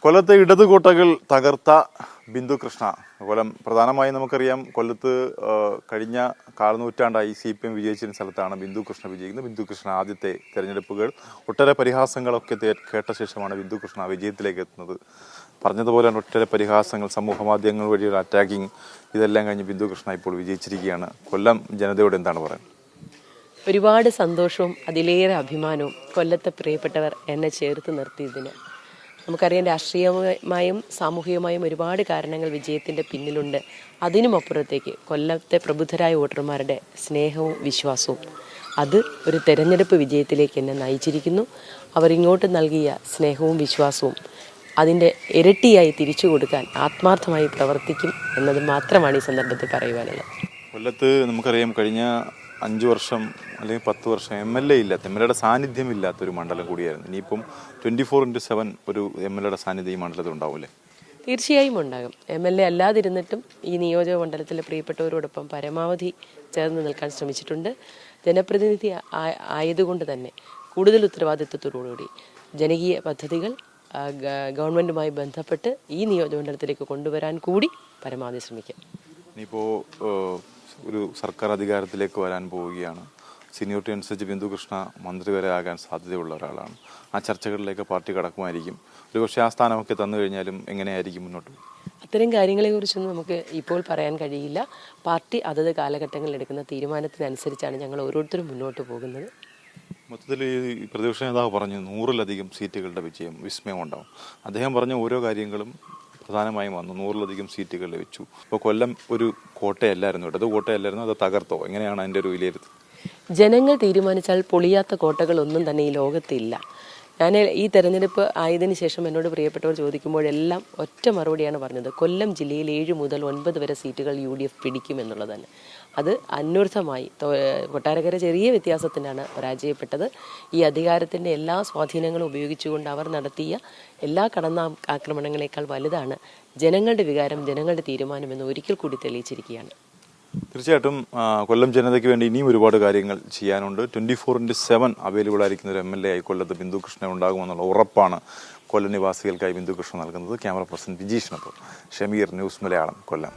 കൊല്ലത്തെ ഇടതുകോട്ടകൾ തകർത്ത ബിന്ദു കൃഷ്ണ. കൊല്ലം പ്രധാനമായും നമുക്കറിയാം, കൊല്ലത്ത് കഴിഞ്ഞ കാൽനൂറ്റാണ്ടായി CPM വിജയിച്ചിരുന്ന സ്ഥലത്താണ് ബിന്ദു കൃഷ്ണ വിജയിക്കുന്നത്. ബിന്ദു കൃഷ്ണ ആദ്യത്തെ തെരഞ്ഞെടുപ്പുകൾ ഒട്ടേറെ പരിഹാസങ്ങളൊക്കെ കേട്ട ശേഷമാണ് ബിന്ദു കൃഷ്ണ വിജയത്തിലേക്ക് എത്തുന്നത്. പറഞ്ഞതുപോലെ ഒട്ടേറെ പരിഹാസങ്ങൾ, സമൂഹ മാധ്യമങ്ങൾ വഴിയുള്ള അറ്റാക്കിങ്, ഇതെല്ലാം കഴിഞ്ഞ് ബിന്ദു കൃഷ്ണ ഇപ്പോൾ വിജയിച്ചിരിക്കുകയാണ്. കൊല്ലം ജനതയോട് എന്താണ് പറയുന്നത്? ഒരുപാട് സന്തോഷവും അതിലേറെ അഭിമാനവും കൊല്ലത്തെ പ്രിയപ്പെട്ടവർ എന്നെ ചേർത്ത് നിർത്തിയതിന്. നമുക്കറിയാം, രാഷ്ട്രീയമായും സാമൂഹികമായും ഒരുപാട് കാരണങ്ങൾ വിജയത്തിൻ്റെ പിന്നിലുണ്ട്. അതിനുമപ്പുറത്തേക്ക് കൊല്ലത്തെ പ്രബുദ്ധരായ വോട്ടർമാരുടെ സ്നേഹവും വിശ്വാസവും അത് ഒരു തെരഞ്ഞെടുപ്പ് വിജയത്തിലേക്ക് എന്നെ നയിച്ചിരിക്കുന്നു. അവർ ഇങ്ങോട്ട് നൽകിയ സ്നേഹവും വിശ്വാസവും അതിൻ്റെ ഇരട്ടിയായി തിരിച്ചു കൊടുക്കാൻ ആത്മാർത്ഥമായി പ്രവർത്തിക്കും എന്നത് മാത്രമാണ് ഈ സന്ദർഭത്തിൽ പറയുവാനുള്ളത്. കൊല്ലത്ത് നമുക്കറിയാം, കഴിഞ്ഞ 5 വർഷം അല്ലെങ്കിൽ 10 വർഷം MLA ഇല്ലാത്ത, MLAയുടെ സാന്നിധ്യം ഇല്ലാത്തൊരു മണ്ഡലം കൂടിയായിരുന്നു. ഇനിയിപ്പം 24/7 ഒരു MLAയുടെ സാന്നിധ്യം ഈ മണ്ഡലത്തിൽ ഉണ്ടാവില്ലേ? തീർച്ചയായും ഉണ്ടാകും. MLA അല്ലാതിരുന്നിട്ടും ഈ നിയോജക മണ്ഡലത്തിലെ പ്രിയപ്പെട്ടവരോടൊപ്പം പരമാവധി ചേർന്ന് നിൽക്കാൻ ശ്രമിച്ചിട്ടുണ്ട്. ജനപ്രതിനിധി ആയതുകൊണ്ട് തന്നെ കൂടുതൽ ഉത്തരവാദിത്വത്തോടുകൂടി ജനകീയ പദ്ധതികൾ ഗവൺമെൻറ്റുമായി ബന്ധപ്പെട്ട് ഈ നിയോജകമണ്ഡലത്തിലേക്ക് കൊണ്ടുവരാൻ കൂടി പരമാവധി ശ്രമിക്കാം. ഇനിയിപ്പോൾ ഒരു സർക്കാർ അധികാരത്തിലേക്ക് വരാൻ പോവുകയാണ്. സീനിയോറിറ്റി അനുസരിച്ച് ബിന്ദു കൃഷ്ണ മന്ത്രി വരെ ആകാൻ സാധ്യതയുള്ള ഒരാളാണ്. ആ ചർച്ചകളിലേക്ക് പാർട്ടി കടക്കുമായിരിക്കും. ഒരുപക്ഷെ ആ സ്ഥാനമൊക്കെ തന്നു കഴിഞ്ഞാലും എങ്ങനെയായിരിക്കും മുന്നോട്ട്? അത്തരം കാര്യങ്ങളെക്കുറിച്ചൊന്നും നമുക്ക് ഇപ്പോൾ പറയാൻ കഴിയില്ല. പാർട്ടി അതത് കാലഘട്ടങ്ങളിൽ എടുക്കുന്ന തീരുമാനത്തിനനുസരിച്ചാണ് ഞങ്ങൾ ഓരോരുത്തരും മുന്നോട്ട് പോകുന്നത്. മൊത്തത്തിൽ ഈ പ്രതിപക്ഷ നേതാവ് പറഞ്ഞു 100-ലധികം സീറ്റുകളുടെ വിജയം, വിസ്മയം ഉണ്ടാവും. അദ്ദേഹം പറഞ്ഞ ഓരോ കാര്യങ്ങളും പ്രധാനമായും വന്നു. 100-ലധികം സീറ്റുകൾ ലഭിച്ചു. ഇപ്പോൾ കൊല്ലം ഒരു കോട്ടയല്ലായിരുന്നു, ഇടത് കോട്ടയല്ലായിരുന്നു, അത് തകർത്തോ? എങ്ങനെയാണ് അതിൻ്റെ ഒരു വിലയിരുത്തൽ? ജനങ്ങൾ തീരുമാനിച്ചാൽ പൊളിയാത്ത കോട്ടകളൊന്നും തന്നെ ഈ ലോകത്തില്ല. ഞാൻ ഈ തെരഞ്ഞെടുപ്പ് ആയതിനു ശേഷം എന്നോട് പ്രിയപ്പെട്ടവർ ചോദിക്കുമ്പോഴെല്ലാം ഒറ്റ മറുപടിയാണ് പറഞ്ഞത്: കൊല്ലം ജില്ലയിൽ 7 മുതൽ 9 വരെ സീറ്റുകൾ UDF പിടിക്കുമെന്നുള്ളതാണ്. അത് അന്വർത്ഥമായി കൊട്ടാരക്കര ചെറിയ വ്യത്യാസത്തിനാണ് പരാജയപ്പെട്ടത്. ഈ അധികാരത്തിൻ്റെ എല്ലാ സ്വാധീനങ്ങളും ഉപയോഗിച്ചുകൊണ്ട് അവർ നടത്തിയ എല്ലാ ആക്രമണങ്ങളെക്കാൾ വലുതാണ് ജനങ്ങളുടെ വികാരം, ജനങ്ങളുടെ തീരുമാനം എന്ന് ഒരിക്കൽ കൂടി തെളിയിച്ചിരിക്കുകയാണ്. തീർച്ചയായിട്ടും കൊല്ലം ജനതയ്ക്ക് വേണ്ടി ഇനിയും ഒരുപാട് കാര്യങ്ങൾ ചെയ്യാനുണ്ട്. 24/7 അവൈലബിൾ ആയിരിക്കുന്ന ഒരു MLA ആയി കൊല്ലത്ത് ബിന്ദു കൃഷ്ണ ഉണ്ടാകുമെന്നുള്ള ഉറപ്പാണ് കൊല്ലം നിവാസികൾക്കായി ബിന്ദു കൃഷ്ണ നൽകുന്നത്. ക്യാമറ പേഴ്സൺ വിജീഷിനൊപ്പം ഷമീർ, ന്യൂസ് മലയാളം, കൊല്ലം.